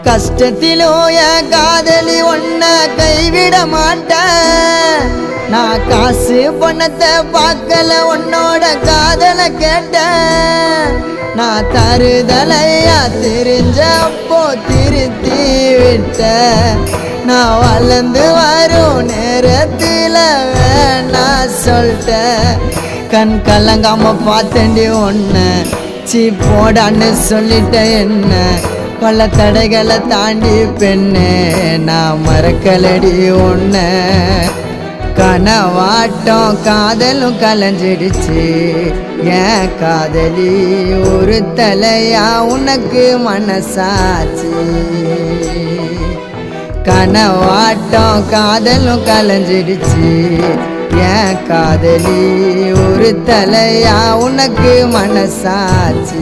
கஷ்டத்திலும் என் காதலி ஒன்ன கைவிட மாட்டேன். நான் காசு பணத்தை பார்க்கல உன்னோட காதல கேட்டேன். நான் தருதலையா தெரிஞ்சப்போ திருத்தி விட்ட. நான் வளர்ந்து வரும் நேரத்தில் வேணா சொல்லிட்டேன். கண் கலங்காம பார்த்தேன்டி ஒன்ன சீ போடான்னு சொல்லிட்ட. என்ன பல தடைகளை தாண்டி பெண்ணே நான் மறக்கலடி ஒன்ன. கனவாட்டம் காதலும் கலைஞ்சிடுச்சு ஏன் காதலி ஒரு தலையா உனக்கு மனசாச்சு. கனவாட்டம் காதலும் கலைஞ்சிடுச்சு ஏன் காதலி ஒரு தலையா உனக்கு மனசாச்சு.